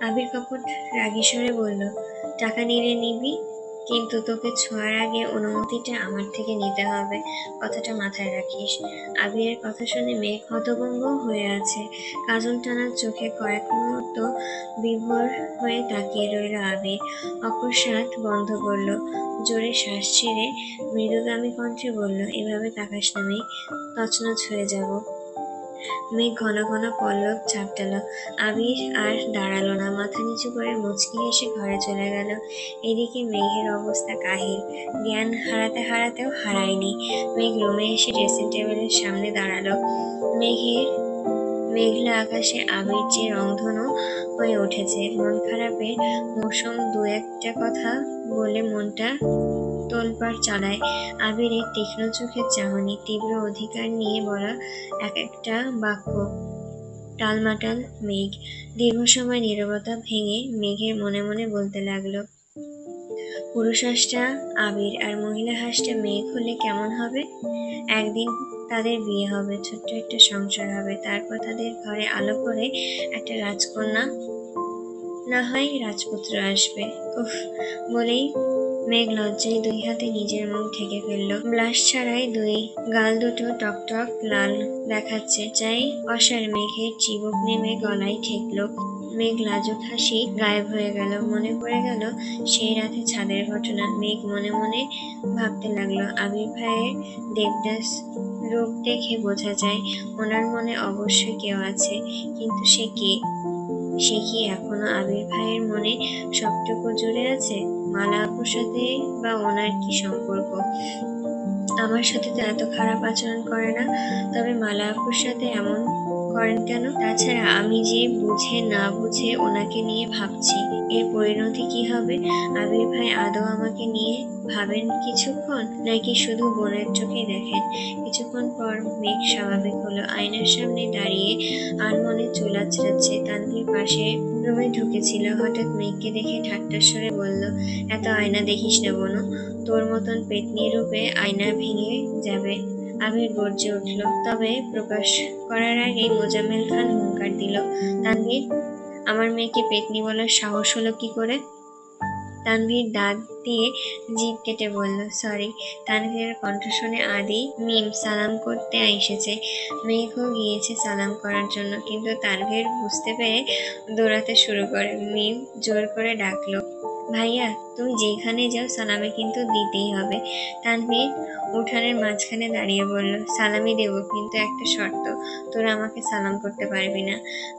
আবির কপট রাগী স্বরে বলল, টাকা নিলে নিবি, কিন্তু তোকে ছোঁয়ার আগে অনুমতিটা আমার থেকে নিতে হবে, কথাটা মাথায় রাখিস। আবিরের কথা শুনে মেঘ হতভম্ব হয়ে আছে। কাজল টানার চোখে কয়েক মুহূর্ত বিভোর হয়ে তাকিয়ে রইল আবির। অকস্মাৎ বন্ধ করলো, জোরে শ্বাস ছেড়ে মৃদুগামী কণ্ঠে বলল, এভাবে তাকাস না মেঘ, তছনছ হয়ে যাব। মেঘ ঘন ঘন পল্লব ঝাপটাল। আবির আর দাঁড়ালো না, মাথা নিচু করে মুচকি হেসে ঘরে চলে গেল। এদিকে মেঘের অবস্থা কাহিল, জ্ঞান হারাতে হারাতেও হারায়নি। মেঘ রুমে এসে ড্রেসিং টেবিলের সামনে দাঁড়ালো। মেঘলা আকাশে আবির যে রংধনু হয়ে উঠেছে। মন খারাপের মৌসুম দু একটা কথা বলে মনটা তোলপাড় চালায়। আবিরের তীক্ষ্ণ চোখের চাহনি, তীব্র অধিকার নিয়ে বলা এক একটা বাক্য। টালমাটাল মেঘ। দীর্ঘ সময় নীরবতা ভেঙে মেঘের মনে মনে বলতে লাগলো, পুরুষ হাঁসটা আবির আর মহিলা হাঁসটা মেঘ হলে কেমন হবে? একদিন তাদের বিয়ে হবে, ছোট্ট একটা সংসার হবে, তারপর তাদের ঘরে আলো করে একটা রাজকন্যা, না হয় রাজপুত্র আসবে। উফ বলেই মেঘ লজ্জায় দুই হাতে নিজের মুখ ঢেকে ফেলল। ব্লাশ ছাড়াই দুই গাল দুটো টকটক লাল দেখাচ্ছে। চাই অসার মেঘের চিবুক নেমে গলায় ঠেকলো। মেঘ লাজুক হাসি গায়েব হয়ে গেল। মনে পড়ে গেল সেই রাতে ছাদের ঘটনা। মেঘ মনে মনে ভাবতে লাগলো, আবির ভাইয়ের দেবদাস রূপ দেখে বোঝা যায় ওনার মনে অবশ্যই কেউ আছে, কিন্তু সে কে? সে কি এখনো আবির ভাইয়ের মনে সবটুকু জুড়ে আছে? মালা আপুর সাথে বা ওনার কি সম্পর্ক? আমার সাথে তো এত খারাপ আচরণ করে না, তবে মালা আপুর সাথে এমন করেন কেন? তাছাড়া আমি যে বুঝে না বুঝে ওনাকে নিয়ে ভাবছি, এর পরিণতি কি হবে? আবির ভাই আদৌ আমাকে নিয়ে ভাবেন কিছুক্ষণ, নাকি শুধু বোনের চোখে দেখেন? কিছুক্ষণ পর মেঘ স্বাভাবিক হলো। আয়নার সামনে দাঁড়িয়ে আনমনে চুল আঁচড়াচ্ছে। তানভীর পাশে রুমে ঢুকেছিল। হঠাৎ মেঘকে দেখে ঠাট্টার স্বরে বলল, এত আয়না দেখিস না বোনু, তোর মতন পেতনি রূপে আয়না ভেঙে যাবে। আবির গর্জে উঠল, তবে প্রকাশ করার আগেই মোজাম্মেল খান হুঙ্কার দিল, তানভীর, আমার মেয়েকে পেতনি বলার সাহস হলো কি করে? তানভীর দাঁত দিয়ে জিভ কেটে বলল, সরি। তানভীরের কণ্ঠ শুনে আদি মিম সালাম করতে এসেছে। মেঘও গিয়েছে সালাম করার জন্য, কিন্তু তানভীর বুঝতে পেরে দৌড়াতে শুরু করে। মিম জোর করে ডাকলো, ভাইয়া তুমি যেখানে যাও সালামে কিন্তু দিতেই হবে। তানভীর উঠানের মাঝখানে দাঁড়িয়ে বলল, সালামি দেব, কিন্তু একটা শর্ত, তোরা আমাকে সালাম করতে পারবি না।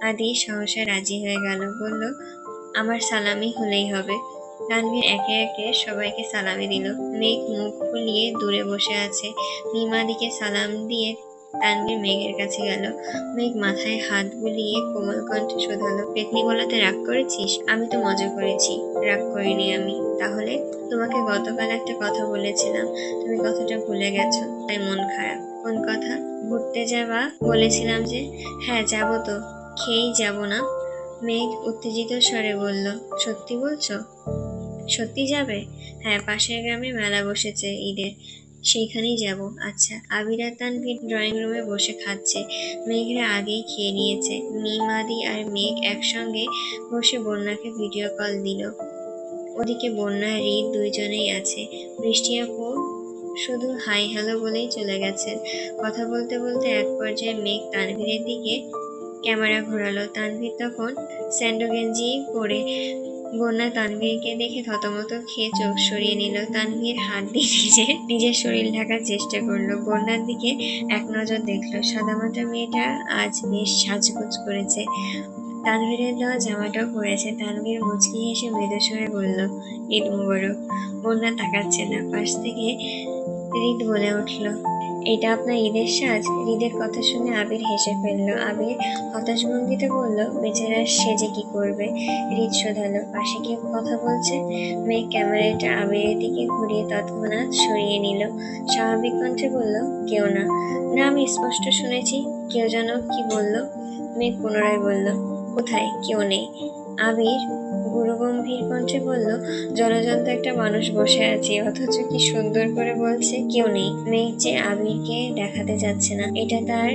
আদি সহসা রাজি হয়ে গেল, বলল, আমার সালামি হলেই হবে। তানভীর একে একে সবাইকে সালামি দিল। মেঘ মুখ ফুলিয়ে দূরে বসে আছে। মিমাদিকে সালাম দিয়ে তানভীর মেঘের কাছে গেল। মেঘ মাথায় হাত বুলিয়ে কোমল কণ্ঠে শোধালো, পেতনি বলাতে রাগ করেছিস? আমি তো মজা করেছি, রাগ করিনি আমি। তাহলে? তোমাকে গতকাল একটা কথা বলেছিলাম, তুমি কথাটা ভুলে গেছো, তাই মন খারাপ। কোন কথা? ঘুরতে যাবা বলেছিলাম যে। হ্যাঁ যাবো তো, খেয়েই যাবো না? মেঘ উত্তেজিত স্বরে বলল, সত্যি বলছো? সত্যি যাবে? হ্যাঁ, পাশের গ্রামে মেলা বসেছে ঈদের, সেইখানেই যাব। আচ্ছা। আবির আর তানভীর ড্রয়িং রুমে বসে খাচ্ছে। মেঘরা আগেই খেয়ে নিয়েছে। মিম, আদি আর মেঘ একসঙ্গে বসে বন্যাকে ভিডিও কল দিল। ওদিকে বন্যা, হৃদ দুইজনেই আছে। বৃষ্টি আপু শুধু হাই হ্যালো বলেই চলে গেছেন। কথা বলতে বলতে এক পর্যায়ে মেঘ তানভীরের দিকে ক্যামেরা ঘোরালো। তানভীর তখন স্যান্ডো গেঞ্জি পরে। বন্যা তানভীরকে দেখে থতমত খেয়ে চোখ সরিয়ে নিল। তানভীর হাত দিয়ে নিজের শরীর ঢাকার চেষ্টা করলো। বন্যার দিকে এক নজর দেখলো। সাদামাটা মেয়েটা আজ বেশ সাজগোজ করেছে। তানভীরের দেওয়া জামাটাও পরেছে। তানভীর মুচকি হেসে মৃদু স্বরে বলল, ঈদ মুবারক। বন্যা তাকাচ্ছে না। পাশ থেকে হৃদ বলে উঠল, এটা আপনার ঈদের সাজ? হৃদের কথা শুনে আবির হেসে ফেলল। আবির হতাশ ভঙ্গিতে বলল, বেচারা সেজে কি করবে? হৃদ শোধালো, পাশে কেউ কথা বলছে? মেঘ ক্যামেরাটা আবিরের দিকে ঘুরিয়ে তৎক্ষণাৎ সরিয়ে নিল। স্বাভাবিক কণ্ঠে বলল, কেউ না। না, আমি স্পষ্ট শুনেছি, কেউ যেন কি বলল। মেঘ পুনরায় বলল, কোথায়? কেউ নেই। আবির গুরুগম্ভীর কণ্ঠে বলল, জলজন্ত একটা মানুষ বসে আছে, অথচ কি সুন্দর করে বলছে কেউ নেই। মেঘ যে আবিরকে দেখাতে যাচ্ছে না, এটা তার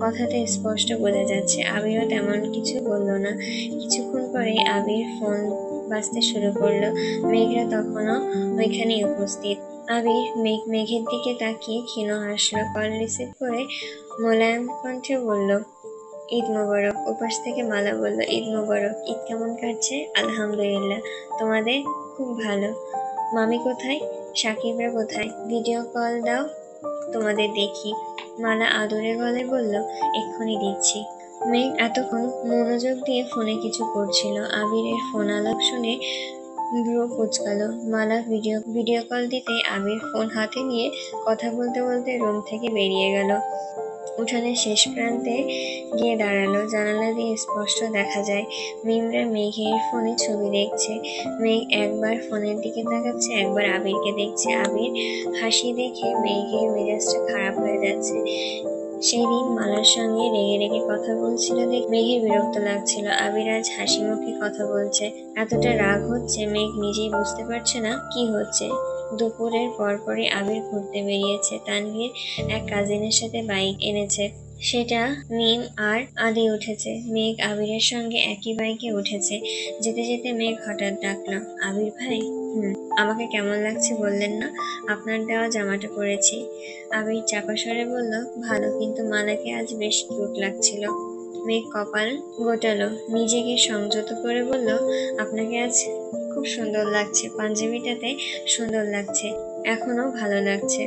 কথাতে স্পষ্ট বোঝা যাচ্ছে। আবিরও তেমন কিছু বললো না। কিছুক্ষণ পরে আবির ফোন বাজতে শুরু করলো। মেঘরা তখনও ওইখানেই উপস্থিত। আবির মেঘের দিকে তাকিয়ে ক্ষীণ হাসলো। কল রিসিভ করে মোলায়েম কণ্ঠে বলল, ঈদ মোবারক। ওপাশ থেকে মালা বলল, ঈদ মোবারক। ঈদ কেমন কাটছে? আলহামদুলিল্লাহ। তোমাদের? খুব ভালো। মামি কোথায়? সাকিবরা কোথায়? ভিডিও কল দাও, তোমাদের দেখি। মালা আদুরে গলায় বলল, এক্ষুনি দিচ্ছি। মেঘ এতক্ষণ মনোযোগ দিয়ে ফোনে কিছু করছিল। আবিরের ফোন আলাপ শুনে ভ্রু কুঁচকালো। মালা ভিডিও কল দিতে আবির ফোন হাতে নিয়ে কথা বলতে বলতে রুম থেকে বেরিয়ে গেল। উঠানের শেষ প্রান্তে গিয়ে দাঁড়ালো। জানালা দিয়ে স্পষ্ট দেখা যায় মিমরা মেঘের ফোনে ছবি দেখছে। মেঘ একবার ফোনের দিকে তাকাচ্ছে, একবার আবিরকে দেখছে। আবির হাসি দেখে মেঘের মেজাজটা খারাপ হয়ে যাচ্ছে। সেই দিন মালার সঙ্গে রেগে রেগে কথা বলছিল দেখে মেঘের বিরক্ত লাগছিল। আবির আজ হাসি মুখে কথা বলছে। এতটা রাগ হচ্ছে মেঘ নিজেই বুঝতে পারছে না কি হচ্ছে। দুপুরের পরপরই আবির ঘুরতে বেরিয়েছে। তানভীর এক কাজিনের সাথে বাইক এনেছে। সেটা মিম আর আদি উঠেছে। মেঘ আবিরের সঙ্গে একই বাইকে উঠেছে। যেতে যেতে মেঘ হঠাৎ ডাকলো, আবির ভাই। আমাকে কেমন লাগছে বললেন না? আপনার দেওয়া জামাটা পরেছি। আবির চাপা স্বরে বলল, ভালো, কিন্তু মালাকে আজ বেশ কিউট লাগছিল। মেঘ কপাল গোটালো, নিজেকে সংযত করে বলল, আপনাকে আজ খুব সুন্দর লাগছে। পাঞ্জাবিটাতে সুন্দর লাগছে, এখনো ভালো লাগছে।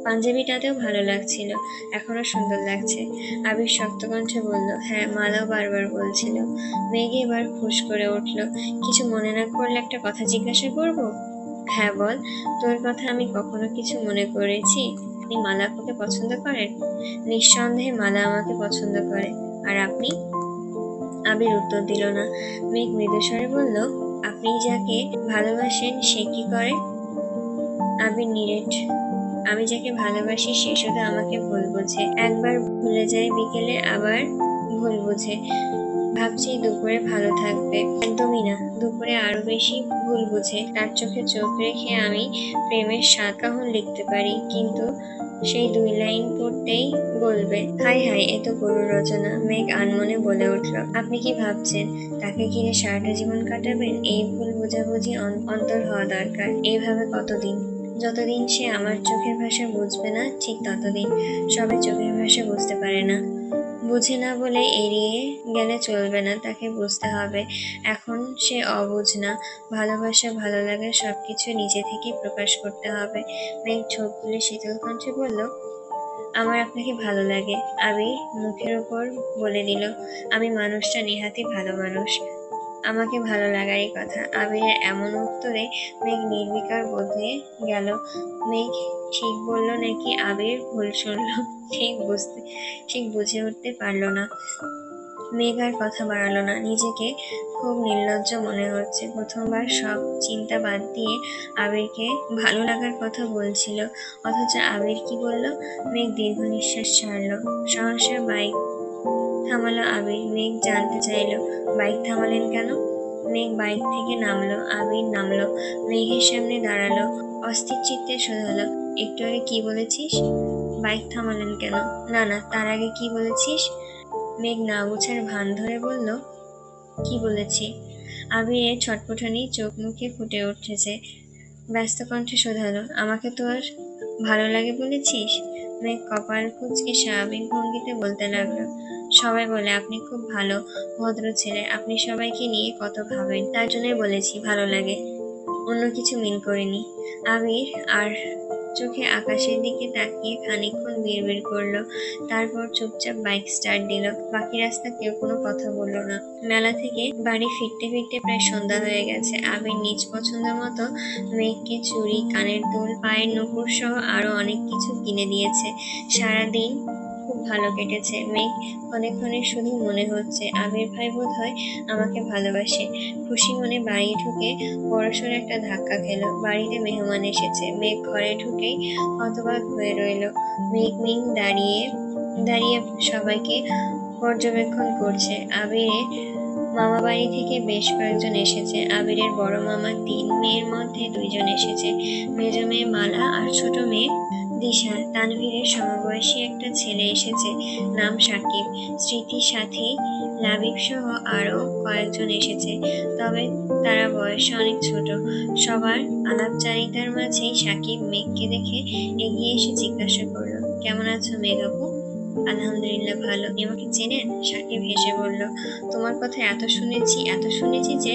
পাঞ্জাবিটাতেও ভালো লাগছিল, এখনো সুন্দর লাগছে। আবির শক্ত কণ্ঠে বলল, হ্যাঁ, মালাও বারবার বলছিল। মেঘ এবার ফুস করে উঠল, কিছু মনে না করলে একটা কথা জিজ্ঞাসা করব? হ্যাঁ বল। তোর কথা আমি কখনো কিছু মনে করেছি? আপনি মালা আপুকে পছন্দ করেন? নিঃসন্দেহে মালা আমাকে পছন্দ করে। আর আপনি? আবির উত্তর দিল না। মেঘ মৃদুস্বরে বলল, আপনি যাকে ভালোবাসেন সে কি করে? আবির নিরেট, আমি যাকে ভালোবাসি সে শুধু আমাকে ভুল বোঝে। একবার ভুলে যায়, বিকেলে আবার ভুল বোঝে। ভাবছি দুপুরে ভালো থাকবে। একদমই না, দুপুরে আরো বেশি ভুল বুঝে। তার চোখে চোখ রেখে আমি প্রেমের 7 কাহন লিখতে পারি, কিন্তু সেই 2 লাইন পড়তেই বলবে, হাই হাই, এ তো গরুর রচনা। মেঘ আনমনে বলে উঠল, আপনি কি ভাবছেন তাকে ঘিরে সারাটা জীবন কাটাবেন? এই ভুল বোঝাবুঝি অন্তর হওয়া দরকার। এইভাবে কতদিন? যতদিন সে আমার চোখের ভাষা বুঝবে না, ঠিক ততদিন। সবাই চোখের ভাষা বুঝতে পারে না। বুঝে না বলে এড়িয়ে গেলে চলবে না, তাকে বুঝতে হবে। এখন সে অবুঝ না। ভালোবাসা, ভালো লাগা সবকিছু নিজে থেকেই প্রকাশ করতে হবে। মেঘ ঠোঁট তুলে শীতল কণ্ঠে বলল, আমার আপনাকে ভালো লাগে। আবির মুখের উপর বলে দিল, আমি মানুষটা নেহাতি ভালো মানুষ, আমাকে ভালো লাগারই কথা। আবিরের এমন উত্তরে মেঘ নির্বিকার বোধে গেল। মেঘ ঠিক বলল নাকি আবির ভুল শুনল ঠিক বুঝে উঠতে পারল না। মেঘ আর কথা বাড়ালো না। নিজেকে খুব নির্লজ্জ মনে হচ্ছে। প্রথমবার সব চিন্তা বাদ দিয়ে আবিরকে ভালো লাগার কথা বলছিল, অথচ আবির কি বলল? মেঘ দীর্ঘ নিঃশ্বাস ছাড়লো। সহসা বাইক থামালো আবির। মেঘ জানতে চাইলো, বাইক থামালেন কেন? মেঘ বাইক থেকে নামলো। আবির নামলো, মেঘের সামনে দাঁড়ালো, অস্থির চিত্তে শোধালো, একটু আগে কি বলেছিস? বাইক থামালেন কেন? না না, তার আগে কি বলেছিস? মেঘ না বুঝার ভান ধরে বলল, কি বলেছি? আবিরের ছটফটানি চোখ মুখে ফুটে উঠেছে। ব্যস্ত কণ্ঠে শোধালো, আমাকে তোর ভালো লাগে বলেছিস? মেঘ কপাল কুঁচকে স্বাভাবিক ভঙ্গিতে বলতে লাগলো, সবাই বলে আপনি খুব ভালো ভদ্র ছেলে, আপনি সবাইকে নিয়ে কত ভাবেন, তার জন্যই বলেছি ভালো লাগে, অন্য কিছু মিন করিনি। আবির আর চোখে আকাশের দিকে তাকিয়ে খানিকক্ষণ বিড়বিড় করলো, তারপর চুপচাপ বাইক স্টার্ট দিল। বাকি রাস্তা কেউ কোনো কথা বলল না। মেলা থেকে বাড়ি ফিরতে ফিরতে প্রায় সন্ধ্যা হয়ে গেছে। আবির নিজ পছন্দ মতো মেঘকে চুড়ি, কানের দুল, পায়ের নূপুর সহ আরো অনেক কিছু কিনে দিয়েছে। সারাদিন খুব ভালো কেটেছে। মেঘ ক্ষণে ক্ষণে শুধু মনে হচ্ছে আবির ভাই বোধহয় আমাকে ভালোবাসে। খুশি মনে বাড়ি ঢুকে বড়সড় একটা ধাক্কা খেলো। বাড়িতে মেহমান এসেছে। মেঘ ঘরে ঢুকেই হতবাক হয়ে রইল। মেঘ দাঁড়িয়ে দাঁড়িয়ে সবাইকে পর্যবেক্ষণ করছে। আবিরের মামা বাড়ি থেকে বেশ কয়েকজন এসেছে। আবিরের বড় মামা 3 মেয়ের মধ্যে 2 জন এসেছে। মেজ মেয়ে মালা আর ছোট মেয়ে দিশা, তানভীরের সমবয়সী একটা ছেলে এসেছে, নাম সাকিব। স্মৃতির সাথে লাবিব সহ আরো কয়েকজন এসেছে, তবে তারা বয়সে অনেক ছোট। সবার আলাপচারিতার মাঝেই সাকিব মেঘকে দেখে এগিয়ে এসে জিজ্ঞাসা করলো, কেমন আছো মেঘ আপু? আলহামদুলিল্লাহ ভালো। আমাকে চেনেন? সাকিব হেসে বলল, তোমার কথা এত শুনেছি যে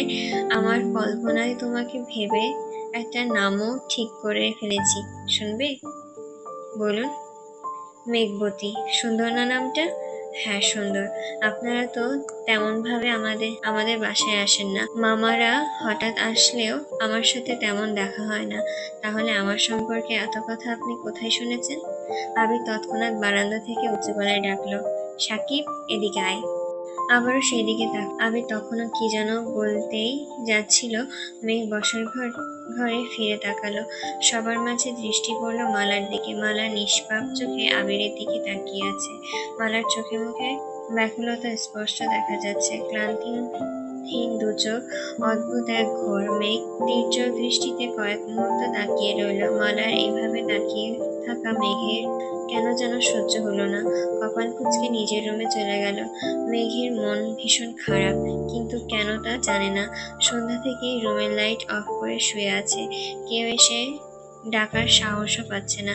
আমার কল্পনায় তোমাকে ভেবে একটা নামও ঠিক করে ফেলেছি। শুনবে? বলুন। মেঘবতী। সুন্দর না নামটা? হ্যাঁ সুন্দর। আপনারা তো তেমন ভাবে আমাদের বাসায় আসেন না। মামারা হঠাৎ আসলেও আমার সাথে তেমন দেখা হয় না। তাহলে আমার সম্পর্কে এত কথা আপনি কোথায় শুনেছেন? আবির তৎক্ষণাৎ বারান্দা থেকে উঁচু গলায় ডাকলো, সাকিব এদিকে আয়। আবারও সেদিকে আবির তখনও কি যেন বলতেই যাচ্ছিল, মেঘ বসার ঘরে ফিরে তাকালো। সবার মাঝে দৃষ্টি পড়ল মালার দিকে। মালা নিষ্পাপ চোখে আবিরের দিকে তাকিয়ে আছে। মালার চোখে মুখে ব্যাকুলতা স্পষ্ট দেখা যাচ্ছে। ক্লান্তিহীন দুচোখ, অদ্ভুত এক ঘোর। মেঘ তীর্যক দৃষ্টিতে কয়েক মুহূর্ত তাকিয়ে রইল। মালার এইভাবে তাকিয়ে থাকা মেঘের কেন যেন সহ্য হলো না। কপাল কুঁচকে নিজের রুমে চলে গেল। মেঘের মন ভীষণ খারাপ, কিন্তু কেন তা জানে না। সন্ধ্যা থেকেই রুমের লাইট অফ করে শুয়ে আছে। কেউ এসে ডাকার সাহসও পাচ্ছে না।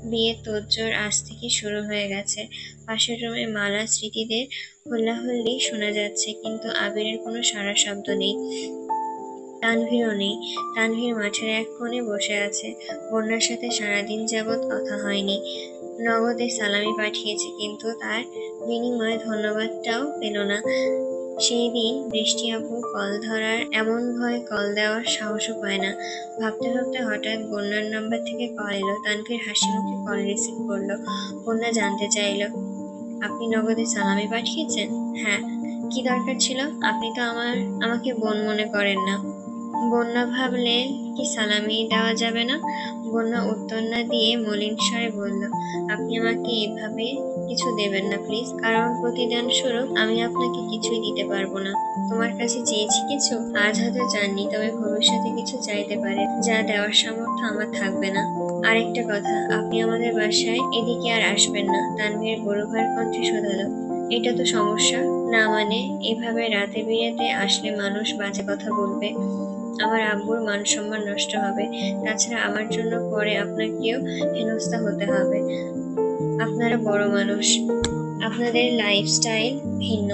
বিয়ের তোড়জোড় আজ থেকে শুরু হয়ে গেছে। পাশের রুমে মালা স্মৃতিদের হল্লাহল্লি শোনা যাচ্ছে, কিন্তু আবিরের কোনো সাড়া শব্দ নেই। তানভীরও নেই। তানভীর মাঠের এক কোণে বসে আছে। বন্যার সাথে সারাদিন যাবৎ কথা হয়নি। নগদে সালামি পাঠিয়েছে, কিন্তু তার বিনিময়ে ধন্যবাদটাও পেল না। সেই দিন বৃষ্টি আপু কল ধরার এমন ভয় কল দেওয়ার সাহসও পায় না। ভাবতে ভাবতে হঠাৎ বন্যার নাম্বার থেকে কল এলো। তানভীর হাসি মুখে কল রিসিভ করলো। বন্যা জানতে চাইল, আপনি নগদে সালামি পাঠিয়েছেন? হ্যাঁ। কি দরকার ছিল? আপনি তো আমাকে বোন মনে করেন না। বন্যা ভাবলে কি সালামি দেওয়া যাবে না? বন্যা উত্তর না দিয়ে মলিন স্বরে বলল, আপনি আমাকে এভাবে কিছু দেবেন না প্লিজ, কারণ প্রতিদান স্বরূপ আমি আপনাকে কিছুই দিতে পারবো না। তোমার কাছে চেয়েছি কিছু, আজ হয়তো চাননি, তবে ভবিষ্যতে কিছু চাইতে পারে, যা দেওয়ার সামর্থ্য আমার থাকবে না। আরেকটা কথা, আপনি আমাদের বাসায় এদিকে আর আসবেন না। তানভীর গরুভার কণ্ঠে শোধালো, এটা তো সমস্যা না? মানে এভাবে রাতে বিরেতে আসলে মানুষ বাজে কথা বলবে, আমার আব্বুর মান সম্মান নষ্ট হবে। তাছাড়া আমার জন্য পরে আপনাকেও হেনস্থা হতে হবে। আপনারা বড় মানুষ, আপনাদের লাইফস্টাইল ভিন্ন।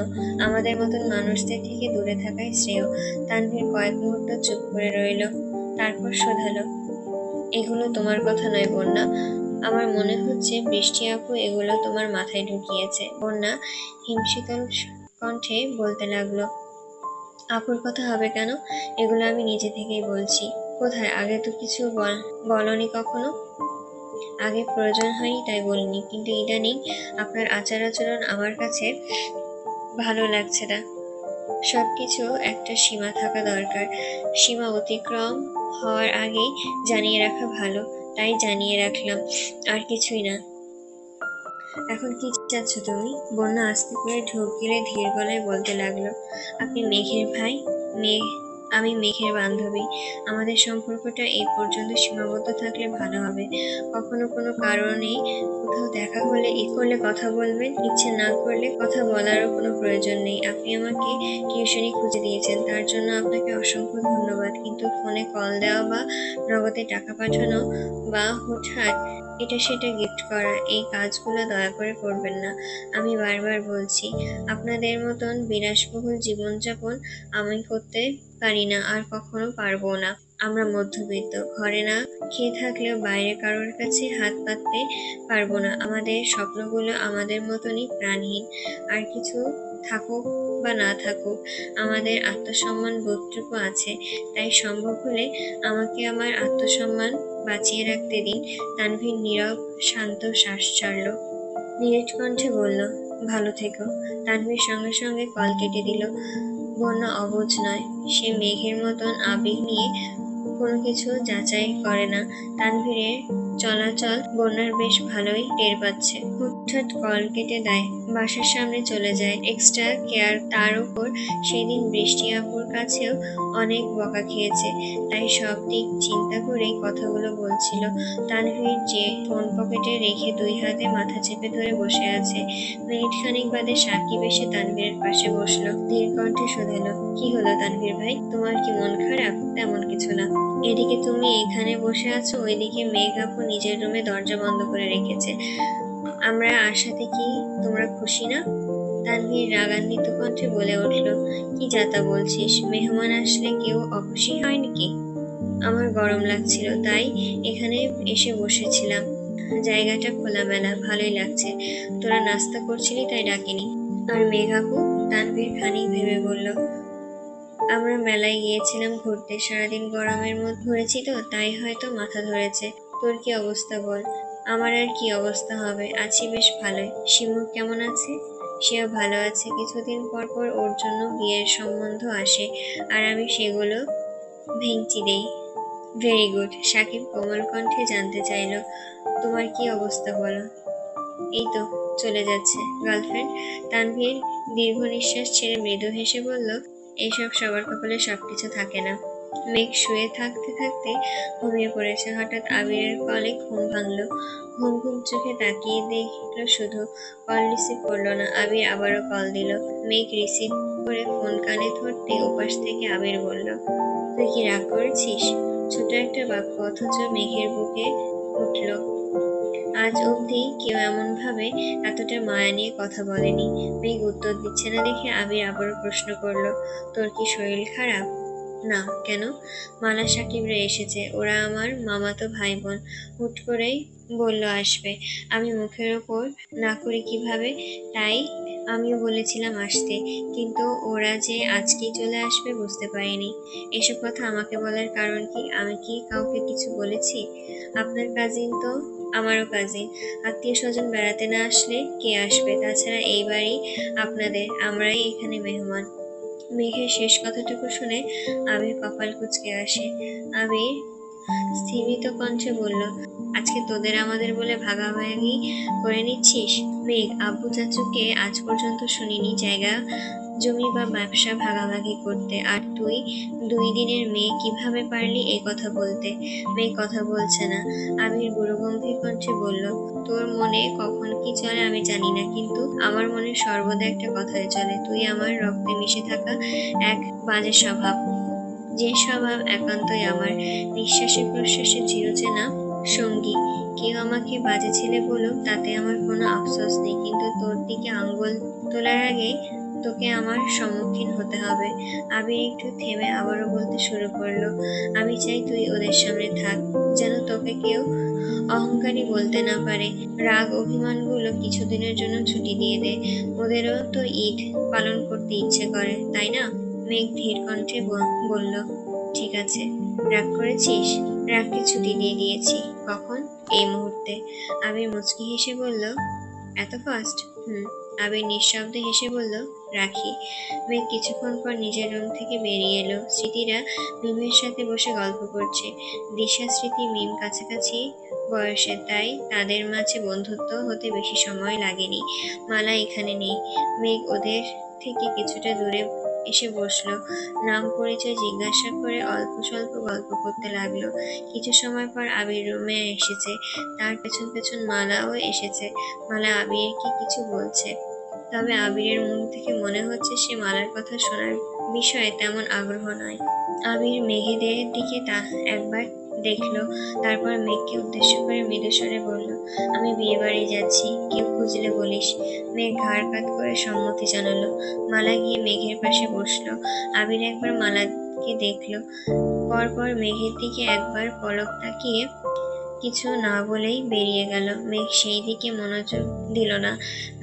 আমাদের মতন মানুষদের থেকে দূরে থাকাই শ্রেয়। তানভীর কয়েক মুহূর্ত চুপ করে রইল, তারপর শোধালো, এগুলো তোমার কথা নয় বন্যা? আমার মনে হচ্ছে বৃষ্টি আপু এগুলো তোমার মাথায় ঢুকিয়েছে। বন্যা হিমশীতল কণ্ঠে বলতে লাগলো, আপুর কথা হবে কেন? এগুলো আমি নিজে থেকেই বলছি। কোথায়? আগে তো কিছু বলনি কখনো। আগে প্রয়োজন হয়নি তাই বলিনি, কিন্তু ইদানিং আপনার আচার আচরণ আমার কাছে ভালো লাগছে না। সবকিছু একটা সীমা থাকা দরকার। সীমা অতিক্রম হওয়ার আগেই জানিয়ে রাখা ভালো, তাই জানিয়ে রাখলাম, আর কিছুই না। এখন কি চাচ্ছ তুমি? বন্যা আস্তে করে ঢোক গিলে ধীর গলায় বলতে লাগলো, আপনি মেঘের ভাই, আমি মেঘের বান্ধবী। আমাদের সম্পর্কটা এই পর্যন্ত সীমাবদ্ধ থাকলে ভালো হবে। কখনো কোনো কারণে কোথাও দেখা হলে কথা বলবেন, ইচ্ছে না করলে কথা বলারও কোনো প্রয়োজন নেই। আপনি আমাকে টিউশনি খুঁজে দিয়েছেন, তার জন্য আপনাকে অসংখ্য ধন্যবাদ, কিন্তু ফোনে কল দেওয়া বা নগদে টাকা পাঠানো বা হুটহাট এটা সেটা গিফট করা, এই কাজগুলো দয়া করে করবেন না। আমি বারবার বলছি, আপনাদের মতন বিলাসবহুল জীবনযাপন আমি করতে পারি না, আর কখনো পারবো না। আমরা মধ্যবিত্ত, ঘরে না খেয়ে থাকলেও বাইরে কারোর কাছে হাত পাততে পারবো না। আমাদের স্বপ্নগুলো আমাদের মতনই প্রাণহীন। আর কিছু থাকুক বা না থাকুক, আমাদের আত্মসম্মান বোধটুকু আছে, তাই সম্ভব হলে আমাকে আমার আত্মসম্মান বাঁচিয়ে রাখতে দিন। তানভীর নীরব শান্ত শ্বাস ছাড়ল। নীরজ কণ্ঠে বলল, ভালো থেকো। তানভীর সঙ্গে সঙ্গে কল কেটে দিল। বন্যা অবুঝ নয়, সে মেঘের মতন আবেগ নিয়ে কোনো কিছু যাচাই করে না। তানভীরের চলাচল বন্যার বেশ ভালোই টের পাচ্ছে। হুটহাট কল কেটে দেয়, বাসার সামনে চলে যায়। এক্সট্রা কেয়ার, তার উপর সেদিন বৃষ্টি আপুর কাছেও অনেক বকা খেয়েছে, তাই সব দিক চিন্তা করেই কথাগুলো বলছিল। তানভীর যে ফোন পকেটে রেখে দুই হাতে মাথা চেপে ধরে বসে আছে। মিনিট খানিক বাদে সাকিব এসে তানভীরের পাশে বসলো, ধীর কণ্ঠে শোধালো, কি হলো তানভীর ভাই, তোমার কি মন খারাপ? তেমন কিছু না। এদিকে তুমি এখানে বসে আছো, ওইদিকে মেঘ আপু নিজের রুমে দরজা বন্ধ করে রেখেছে। আমরা আসাতে কি তোমরা খুশি না? তানভীর রাগান্বিত কণ্ঠে বলে উঠল, কি যাতা বলছিস, মেহমান আসলে কেউ অখুশি হয় নাকি? আমার গরম লাগছিল, তাই এখানে এসে বসেছিলাম। জায়গাটা খোলামেলা, ভালোই লাগছে। তোরা নাস্তা করছিলি তাই ডাকিনি। আর মেঘ আপু? তানভীর খানিক ভেবে বলল, আমরা মেলায় গিয়েছিলাম ঘুরতে, সারাদিন গরমের মধ্যে ঘুরেছি তো, তাই হয়তো মাথা ধরেছে। তোর কি অবস্থা বল? আমার আর কি অবস্থা হবে, আছি বেশ ভালোই। শিমুর কেমন আছে? সেও ভালো আছে। কিছুদিন পর পর ওর জন্য বিয়ের সম্বন্ধ আসে, আর আমি সেগুলো ভেঙচি দেই। Very good. সাকিব কোমল কণ্ঠে জানতে চাইল, তোমার কি অবস্থা বলো? এই তো চলে যাচ্ছে। গার্লফ্রেন্ড? তানভীর দীর্ঘ নিঃশ্বাস ছেড়ে মৃদু হেসে বলল, এইসব সবার কপালে সবকিছু থাকে না। মেঘ শুয়ে থাকতে থাকতে ঘুমিয়ে পড়েছে। হঠাৎ আবিরের কলে ঘুম ভাঙলো। ঘুম ঘুম চোখে তাকিয়ে দেখলো শুধু, কল রিসিভ করলো না। আবির আবারও কল দিল। মেঘ রিসিভ করে ফোন কানে ধরতে ওপাশ থেকে আবির বলল, তুই কি রাগ করেছিস? ছোট একটা বাক্য, অথচ মেঘের বুকে উঠল। আজ অবধি কেউ এমন ভাবে এতটা মায়া নিয়ে কথা বলেনি। মেঘ উত্তর দিচ্ছে না দেখে আবির আবারও প্রশ্ন করলো, তোর কি শরীর খারাপ? না। কেন? মালা সাকিবরা এসেছে, ওরা আমার মামাতো ভাই বোন। হুট করেই বলল আসবে, আমি মুখের ওপর না করি কিভাবে, তাই আমিও বলেছিলাম আসতে, কিন্তু ওরা যে আজকেই চলে আসবে বুঝতে পারিনি। এসব কথা আমাকে বলার কারণ কি? আমি কি কাউকে কিছু বলেছি? আপনার কাজিন তো আমারও কাজিন। আত্মীয় স্বজন বেড়াতে না আসলে কে আসবে? তাছাড়া এই বাড়ি আপনাদের, আমরাই এখানে মেহমান। মেঘের শেষ কথাটুকু শুনে আবির কপাল কুঁচকে আসে। আবির স্থিমিত কণ্ঠে বলল, আজকে তোদের আমাদের বলে ভাগাভাগি করে নিচ্ছিস? মেঘ, আব্বু চাচুকে আজ পর্যন্ত শুনিনি জায়গা জমি বা ব্যবসা ভাগাভাগি করতে, আর তুই 2 দিনের মেয়ে কিভাবে পারলি এই কথা বলতে? মেয়ে কথা বলছে না। আবির গুরুগম্ভীর কণ্ঠে বলল, তোর মনে কখন কি চলে আমি জানি না, কিন্তু আমার মনে সর্বদা একটা কথাই চলে, তুই আমার রক্তে মিশে থাকা এক বাজে স্বভাব, যে স্বভাব একান্তই আমার নিঃশ্বাসে প্রশ্বাসে চিরচেনা সঙ্গী। কেউ আমাকে বাজে ছেলে বলুক, তাতে আমার কোনো আফসোস নেই, কিন্তু তোর দিকে আঙ্গুল তোলার আগে তোকে আমার সম্মুখীন হতে হবে। আবির একটু থেমে আবারও বলতে শুরু করলো, আমি চাই তুই ওদের সামনে থাক, যেন তোকে কেউ অহংকারী বলতে না পারে। রাগ অভিমানগুলো কিছুদিনের জন্য ছুটি দিয়ে দে। ওদেরও তো ঈদ পালন করতে ইচ্ছে করে, তাই না? মেঘ ধীর কণ্ঠে বলল, ঠিক আছে। রাগ করেছিস? রাগকে ছুটি দিয়ে দিয়েছি। কখন? এই মুহূর্তে। আবির মুচকি হেসে বলল, এত ফাস্ট? আবির নিঃশব্দে হেসে বলল, রাখি। মেঘ কিছুক্ষণ পর নিজের রুম থেকে বেরিয়ে এলো। স্মৃতিরা মিমের সাথে বসে গল্প করছে। দিশা, স্মৃতি, মিম কাছাকাছি বয়সে, তাই তাদের মাঝে বন্ধুত্ব হতে বেশি সময় লাগেনি। মালা এখানে নেই। মেঘ ওদের থেকে কিছুটা দূরে এসে বসলো। নাম পরিচয় জিজ্ঞাসা করে অল্প স্বল্প গল্প করতে লাগলো। কিছু সময় পর আবির রুমে এসেছে, তার পেছন পেছন মালাও এসেছে। মালা আবিরকে কিছু বলছে, তবে আবিরের মুখ থেকে মনে হচ্ছে সে মালার কথা শোনার বিষয়ে তেমন আগ্রহ নয়। আবির মেঘেদের দিকে একবার দেখলো, তারপর মেঘকে উদ্দেশ্য করে মৃদু স্বরে বলল, আমি বিয়ে বাড়ি যাচ্ছি, কেউ খুঁজলে বলিস। মেঘ ঘাড় কাত করে সম্মতি জানালো। মালা গিয়ে মেঘের পাশে বসলো। আবির একবার মালাকে দেখলো, পরপর মেঘের দিকে একবার পলক তাকিয়ে কিছু না বলেই বেরিয়ে গেল। মেঘ সেই দিকে মনোযোগ দিল না,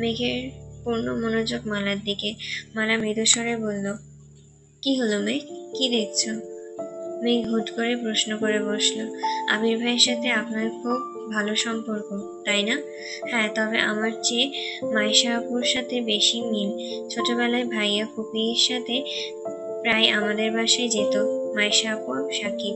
মেঘের পূর্ণ মনোযোগ মালার দিকে। মালা মৃদু স্বরে বলল, কি হলো মেঘ, কি দেখছো? মেঘ হুট করে প্রশ্ন করে বসলো, আবির ভাইয়ের সাথে আপনার খুব ভালো সম্পর্ক, তাই না? হ্যাঁ, তবে আমার চেয়ে মাইশা আপুর সাথে বেশি মিল। ছোটবেলায় ভাইয়া ফুপির সাথে প্রায় আমাদের বাসায় যেত। মাইশা আপু, সাকিব।